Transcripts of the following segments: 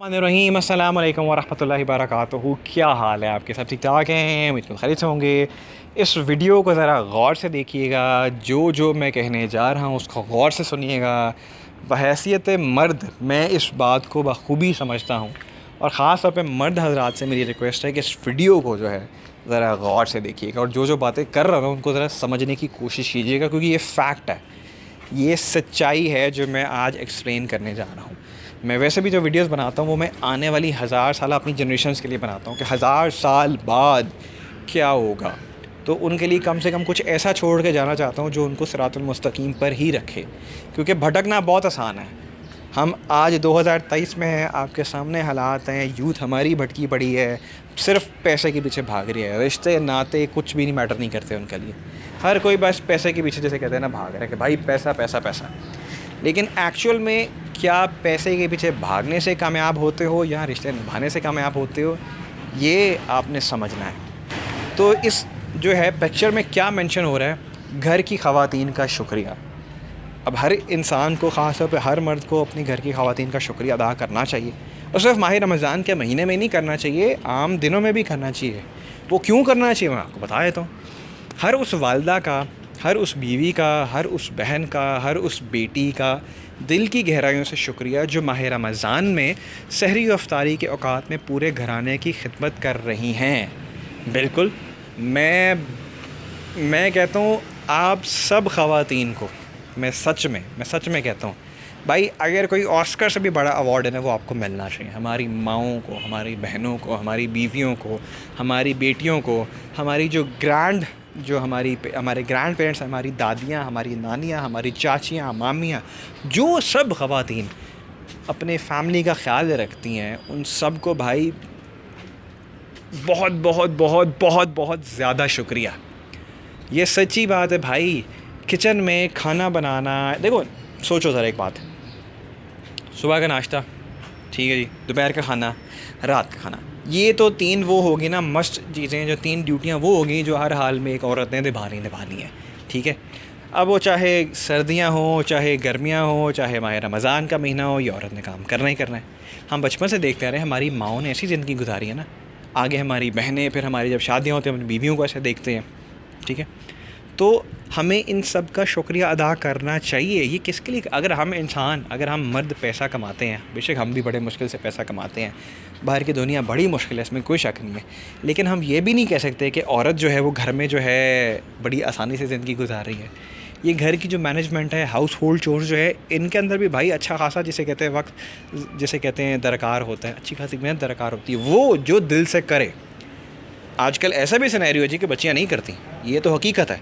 रहीम अस्सलाम वालेकुम वरहमतुल्लाहि वबरकातुहू। क्या हाल है आपके? सब ठीक ठाक हैं? बिल्कुल खैरियत से होंगे। इस वीडियो को ज़रा गौर से देखिएगा। जो मैं कहने जा रहा हूँ उसको गौर से सुनिएगा। बहैसियत मर्द मैं इस बात को बखूबी समझता हूँ और ख़ास तौर पे मर्द हज़रात से मेरी रिक्वेस्ट है कि इस वीडियो को जो है ज़रा गौर से देखिएगा और जो बातें कर रहा हूँ उनको ज़रा समझने की कोशिश कीजिएगा, क्योंकि ये फ़ैक्ट है, ये सच्चाई है जो मैं आज एक्सप्लेन करने जा रहा हूँ। मैं वैसे भी जो वीडियोस बनाता हूँ वो मैं आने वाली हज़ार साल अपनी जनरेशन्स के लिए बनाता हूँ कि हज़ार साल बाद क्या होगा, तो उनके लिए कम से कम कुछ ऐसा छोड़ के जाना चाहता हूँ जो उनको सिरातुल मुस्तकीम पर ही रखे, क्योंकि भटकना बहुत आसान है। हम आज 2023 में हैं, आपके सामने हालात हैं, यूथ हमारी भटकी पड़ी है, सिर्फ पैसे के पीछे भाग रही है। रिश्ते नाते कुछ भी नहीं मैटर नहीं करते उनके लिए। हर कोई बस पैसे के पीछे, जैसे कहते हैं ना, भाग रहा है कि भाई पैसा पैसा पैसा। लेकिन एक्चुअल में क्या पैसे के पीछे भागने से कामयाब होते हो या रिश्ते निभाने से कामयाब होते हो, ये आपने समझना है। तो इस जो है पिक्चर में क्या मेंशन हो रहा है, घर की ख़वातीन का शुक्रिया। अब हर इंसान को, ख़ास तौर पे हर मर्द को अपनी घर की ख़वातीन का शुक्रिया अदा करना चाहिए, और सिर्फ माह रमज़ान के महीने में नहीं करना चाहिए, आम दिनों में भी करना चाहिए। वो क्यों करना चाहिए मैं आपको बता देता हूँ। हर उस वालदा का, हर उस बीवी का, हर उस बहन का, हर उस बेटी का दिल की गहराइयों से शुक्रिया जो माह रमज़ान में सहरी अफ्तारी के औकात में पूरे घराने की खिदमत कर रही हैं। बिल्कुल, मैं कहता हूँ आप सब ख़वातीन को, मैं सच में कहता हूँ भाई, अगर कोई ऑस्कर से भी बड़ा अवार्ड है ना, वो आपको मिलना चाहिए। हमारी माँओं को, हमारी बहनों को, हमारी बीवियों को, हमारी बेटियों को, हमारी जो हमारे ग्रैंड पेरेंट्स, हमारी दादियाँ, हमारी नानियाँ, हमारी चाचियाँ, मामियाँ, जो सब ख़वातीन अपने फैमिली का ख्याल रखती हैं, उन सब को भाई बहुत बहुत बहुत बहुत बहुत ज़्यादा शुक्रिया। ये सच्ची बात है भाई। किचन में खाना बनाना, देखो सोचो ज़रा एक बात, सुबह का नाश्ता, ठीक है जी, दोपहर का खाना, रात का खाना, ये तो तीन वो होगी ना मस्ट चीज़ें, जो तीन ड्यूटियाँ वो होगी जो हर हाल में एक औरत ने निभानी है, ठीक है। अब वो चाहे सर्दियाँ हों, चाहे गर्मियाँ हों, चाहे माह रमज़ान का महीना हो, ये औरत ने काम करना ही करना है। हम बचपन से देखते आ रहे हैं, हमारी माँओं ने ऐसी ज़िंदगी गुजारी है ना, आगे हमारी बहनें, फिर हमारी जब शादियाँ होती हैं अपनी बीवियों को ऐसे देखते हैं, ठीक है। तो हमें इन सब का शुक्रिया अदा करना चाहिए। ये किसके लिए? अगर हम मर्द पैसा कमाते हैं, बेशक हम भी बड़े मुश्किल से पैसा कमाते हैं, बाहर की दुनिया बड़ी मुश्किल है, इसमें कोई शक नहीं है, लेकिन हम ये भी नहीं कह सकते कि औरत जो है वो घर में जो है बड़ी आसानी से ज़िंदगी गुजार रही है। ये घर की जो मैनेजमेंट है, हाउस होल्ड चोर्स जो है, इनके अंदर भी भाई अच्छा खासा, जिसे कहते हैं दरकार होता है, अच्छी खासी मेहनत दरकार होती है, वो जो दिल से करे। आजकल ऐसा भी सिनेरियो है जी कि बच्चियाँ नहीं करती, ये तो हकीकत है,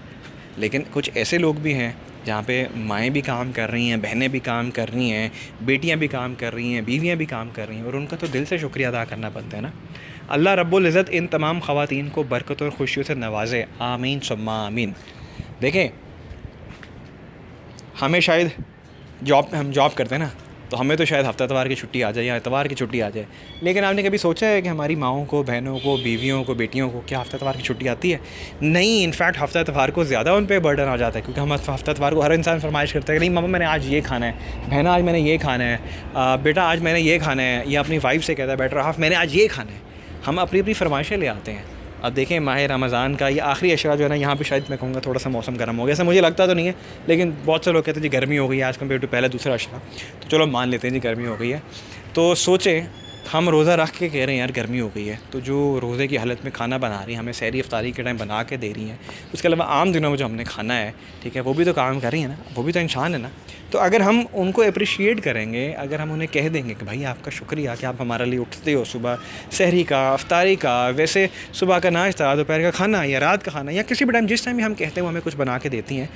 लेकिन कुछ ऐसे लोग भी हैं जहाँ पे माएँ भी काम कर रही हैं, बहनें भी काम कर रही हैं, बेटियाँ भी काम कर रही हैं, बीवियाँ भी काम कर रही हैं, और उनका तो दिल से शुक्रिया अदा करना बनता है ना। अल्लाह रब्बुल इज़्ज़त इन तमाम ख़वातीन को बरकत और खुशियों से नवाज़े, आमीन सुम्मा आमीन। देखें, हमें शायद हम जॉब करते हैं ना, तो हमें तो शायद हफ्ता इतवार की छुट्टी आ जाए या इतवार की छुट्टी आ जाए, लेकिन आपने कभी सोचा है कि हमारी माँओं को, बहनों को, बीवियों को, बेटियों को क्या हफ्ता इतवार की छुट्टी आती है? नहीं, इनफैक्ट हफ्ता इतवार को ज़्यादा उन पे बर्डन आ जाता है, क्योंकि हम हफ्ता इतवार को हर इंसान फरमाइश करता है कि नहीं मम्मा मैंने आज ये खाना है, बहना आज मैंने ये खाना है, बेटा आज मैंने ये खाना है, या अपनी वाइफ से कहता है बेटर हाफ मैंने आज ये खाना है। हम अपनी अपनी फरमाइशें ले आते हैं। अब देखें, माह रमज़ान का ये आखिरी अशरा जो है ना, यहाँ पे शायद मैं कहूँगा थोड़ा सा मौसम गर्म हो गया, ऐसा मुझे लगता तो नहीं है, लेकिन बहुत से लोग कहते हैं जी गर्मी हो गई है आज कम्पेयर टू पहले दूसरा अशरा, तो चलो मान लेते हैं जी गर्मी हो गई है। तो सोचें, हम रोज़ा रख के कह रहे हैं यार गर्मी हो गई है, तो जो रोज़े की हालत में खाना बना रही हैं, हमें सहरी इफ्तारी के टाइम बना के दे रही हैं, उसके अलावा आम दिनों में जो हमने खाना है, ठीक है, वो भी तो काम कर रही है ना, वो भी तो इंसान है ना। तो अगर हम उनको अप्रिशिएट करेंगे, अगर हम उन्हें कह देंगे कि भाई आपका शुक्रिया कि आप हमारे लिए उठते हो, सुबह सहरी का, इफ्तारी का, वैसे सुबह का नाश्ता, दोपहर का खाना या रात का खाना, या किसी भी टाइम जिस टाइम भी हम कहते हैं वो हमें कुछ बना के देती हैं,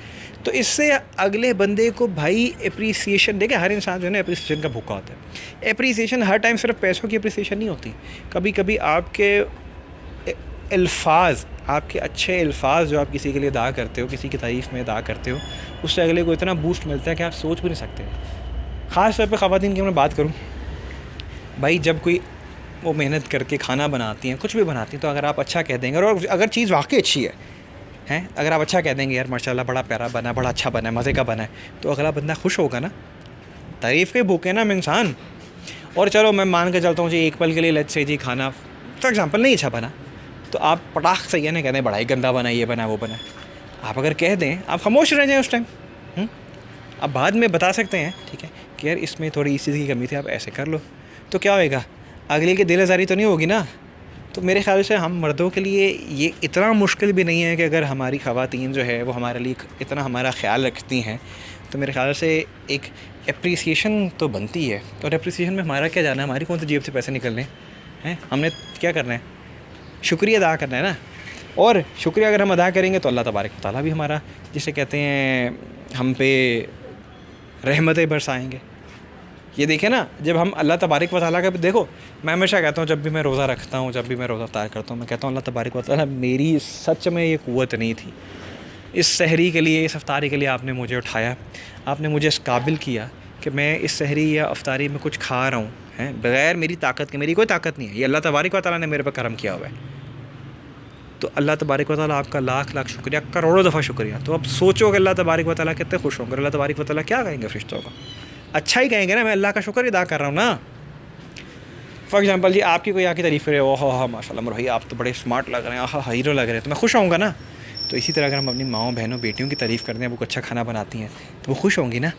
तो इससे अगले बंदे को भाई एप्रिसिएशन, देखिए हर इंसान जो है ना एप्रिसिएशन का भूखा होता है। एप्रिसिएशन हर टाइम सिर्फ पैसों की एप्रिसिएशन नहीं होती, कभी कभी आपके अल्फाज, आपके अच्छे अल्फाज जो आप किसी के लिए अदा करते हो, किसी की तारीफ़ में अदा करते हो, उससे अगले को इतना बूस्ट मिलता है कि आप सोच भी नहीं सकते। ख़ास तौर पे ख़वातीन की मैं बात करूँ भाई, जब कोई वो मेहनत करके खाना बनाती हैं, कुछ भी बनाती हैं, तो अगर आप अच्छा कह देंगे, और अगर चीज़ वाकई अच्छी है, अगर आप अच्छा कह देंगे यार माशाल्लाह बड़ा प्यारा बना, बड़ा अच्छा बना है, मज़े का बना है, तो अगला बंदा खुश होगा ना। तारीफ़ के भूखे ना हम इंसान। और चलो मैं मान के चलता हूँ जी, एक पल के लिए लेट्स से जी खाना फॉर एग्ज़ाम्पल नहीं अच्छा बना, तो आप पटाख से ये नहीं कहते हैं बड़ा ही गंदा बना, ये बना वो बना। आप अगर कह दें, आप खामोश रह जाएं उस टाइम। आप बाद में बता सकते हैं ठीक है कि यार इसमें थोड़ी इस चीज़ की कमी थी, आप ऐसे कर लो, तो क्या होएगा, अगले की दिल आज़ारी तो नहीं होगी ना। तो मेरे ख़्याल से हम मर्दों के लिए ये इतना मुश्किल भी नहीं है कि अगर हमारी ख़वातीन जो है वो हमारे लिए इतना हमारा ख़्याल रखती हैं, तो मेरे ख़्याल से एक एप्रिसिएशन तो बनती है। और एप्रिसिएशन में हमारा क्या जाना है, हमारी कौन सी जेब से पैसे निकलने हैं, हमने क्या करना है, शुक्रिया अदा करना है ना। और शुक्रिया अगर हम अदा करेंगे तो अल्लाह तबारक व तआला भी हमारा, जिसे कहते हैं, हम पे रहमतें बरसाएँगे। ये देखें ना, जब हम अल्लाह तबारक व तआला का, देखो मैं हमेशा कहता हूँ जब भी मैं रोज़ा रखता हूँ, जब भी मैं रोज़ा इफ्तार करता हूँ, मैं कहता हूँ अल्लाह तबारक व तआला, मेरी सच में ये क़ुव्वत नहीं थी, इस सहरी के लिए, इस इफ्तारी के लिए आपने मुझे उठाया, आपने मुझे इस काबिल किया कि मैं इस सहरी या इफ्तारी में कुछ खा रहा हूँ हैं, बग़ैर मेरी ताकत के। मेरी कोई ताकत नहीं है, ये अल्लाह तबारक व तआला ने मेरे पर करम किया हुआ है। तो अल्लाह तबारक व तआला आपका लाख लाख शुक्रिया, करोड़ों दफ़ा शुक्रिया। तो अब सोचो कि अल्लाह तबारक व तआला कितने खुश होंगे, अल्लाह तबारक व तआला क्या कहेंगे फ़रिश्तों को, अच्छा ही कहेंगे ना, मैं अल्लाह का शुक्र अदा कर रहा हूँ ना। फ़ॉर एग्ज़ाम्पल जी, आपकी कोई आके तारीफ़ करे, ओह हाँ माशाल्लाह भाई आप तो बड़े स्मार्ट लग रहे हैं, हाँ हीरो लग रहे हैं, तो मैं खुश होऊंगा ना। तो इसी तरह अगर हम अपनी माँओं बहनों बेटियों की तारीफ़ करते हैं, वो अच्छा खाना बनाती हैं, तो वो खुश होंगी ना।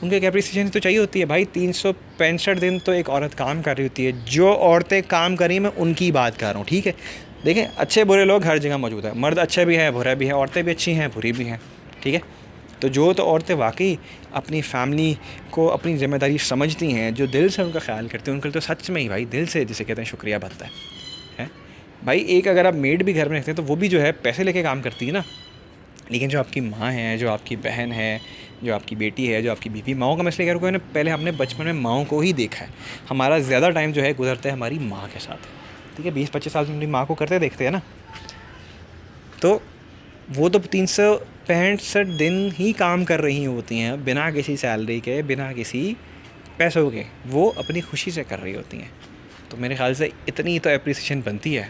उनको एक एप्रिसिएशन तो चाहिए होती है भाई। 365 दिन तो एक औरत काम कर रही होती है। जो औरतें काम कर रही हैं, मैं उनकी बात कर रहा हूँ, ठीक है। देखें, अच्छे बुरे लोग हर जगह मौजूद है, मर्द अच्छे भी हैं, बुरे भी हैं, औरतें भी अच्छी हैं, बुरी भी हैं, ठीक है। तो जो तो औरतें वाकई अपनी फ़ैमिली को अपनी ज़िम्मेदारी समझती हैं, जो दिल से उनका ख्याल करती हैं, उनके लिए तो सच में ही भाई दिल से, जिसे कहते हैं, शुक्रिया बनता है भाई। एक अगर आप मेड भी घर में रखते हैं तो वो भी जो है पैसे लेके काम करती है ना, लेकिन जो आपकी माँ है, जो आपकी बहन है, जो आपकी बेटी है, जो आपकी बीवी, माँओं का मैं इसलिए कह रहा हूँ, पहले हमने बचपन में माँओं को ही देखा है। हमारा ज़्यादा टाइम जो है गुजरता है हमारी माँ के साथ, ठीक है। 20-25 साल से अपनी माँ को करते देखते हैं ना, तो वो तो 365 दिन ही काम कर रही होती हैं, बिना किसी सैलरी के, बिना किसी पैसों के, वो अपनी खुशी से कर रही होती हैं। तो मेरे ख़्याल से इतनी तो एप्रिसिएशन बनती है।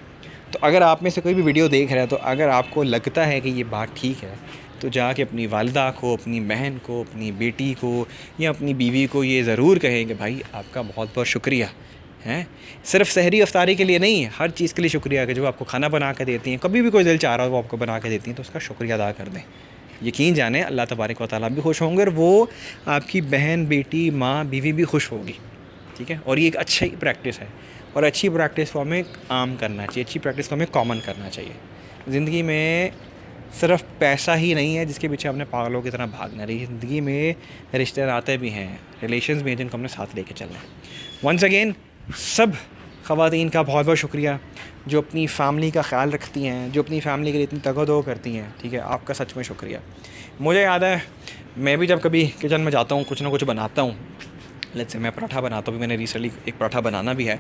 तो अगर आप में से कोई भी वीडियो देख रहा है, तो अगर आपको लगता है कि ये बात ठीक है, तो जाके अपनी वालिदा को, अपनी बहन को, अपनी बेटी को या अपनी बीवी को ये ज़रूर कहें कि भाई आपका बहुत बहुत शुक्रिया हैं। सिर्फ सहरी इफ्तारी के लिए नहीं, हर चीज़ के लिए शुक्रिया कि जो आपको खाना बना के देती हैं, कभी भी कोई दिल चाह रहा हो वो आपको बना के देती हैं, तो उसका शुक्रिया अदा कर दें। यकीन जाने अल्लाह तबारक व तआला भी खुश होंगे और वो आपकी बहन, बेटी, माँ, बीवी भी खुश होगी, ठीक है। और ये एक अच्छी प्रैक्टिस है, और अच्छी प्रैक्टिस को हमें आम करना चाहिए, अच्छी प्रैक्टिस को हमें कॉमन करना चाहिए। ज़िंदगी में सिर्फ पैसा ही नहीं है जिसके पीछे हमने पागलों की तरह भागना रही। ज़िंदगी में रिश्ते नाते भी हैं, रिलेशंस भी हैं, जिनको हमने साथ लेके चलना है। वंस अगेन सब ख़वातीन का बहुत बहुत शुक्रिया जो अपनी फ़ैमिली का ख़्याल रखती हैं, जो अपनी फ़ैमिली के लिए इतनी तगदो करती हैं, ठीक है। आपका सच में शुक्रिया। मुझे याद है, मैं भी जब कभी किचन में जाता हूँ, कुछ ना कुछ बनाता हूँ, लेट्स से मैं पराठा बनाता हूँ, भी मैंने रिसेंटली एक पराठा बनाना भी है,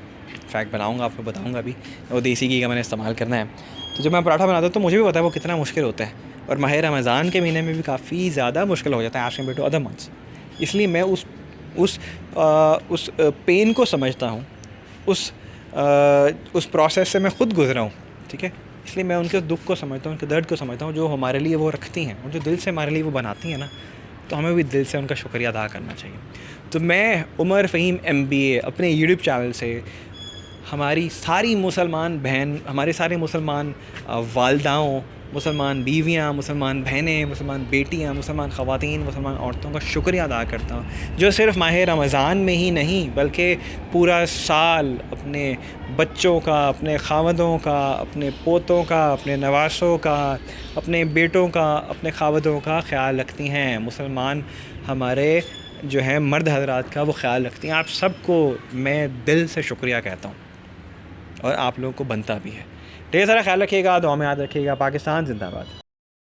फैक्ट बनाऊँगा, आपको बताऊँगा भी, वो देसी घी का मैंने इस्तेमाल करना है। तो जब मैं पराठा बनाता हूँ तो मुझे भी पता है वो कितना मुश्किल होता है, और माह रमज़ान के महीने में भी काफ़ी ज़्यादा मुश्किल हो जाता है as compare to other months. इसलिए मैं उस पेन को समझता हूँ, उस प्रोसेस से मैं ख़ुद गुज़रा हूँ, ठीक है। इसलिए मैं उनके दुख को समझता हूँ, उनके दर्द को समझता हूँ, जो हमारे लिए वो रखती हैं और जो दिल से हमारे लिए वो बनाती हैं ना, तो हमें भी दिल से उनका शुक्रिया अदा करना चाहिए। तो मैं उमर फ़हीम MBA अपने यूट्यूब चैनल से हमारी सारी मुसलमान बहन, हमारे सारे मुसलमान वालदाओं, मुसलमान बीवियाँ, मुसलमान बहनें, मुसलमान बेटियाँ, मुसलमान ख़वातीन, मुसलमान औरतों का शुक्रिया अदा करता हूँ, जो सिर्फ़ माह रमज़ान में ही नहीं बल्कि पूरा साल अपने बच्चों का, अपने खावदों का, अपने पोतों का, अपने नवासों का, अपने बेटों का, अपने खावदों का ख़्याल रखती हैं। मुसलमान हमारे जो है मर्द हज़रात का वो ख़्याल रखती हैं। आप सबको मैं दिल से शुक्रिया कहता हूँ, और आप लोगों को बनता भी है। ढेर सारा ख्याल रखिएगा, दुआ में याद रखिएगा। पाकिस्तान ज़िंदाबाद।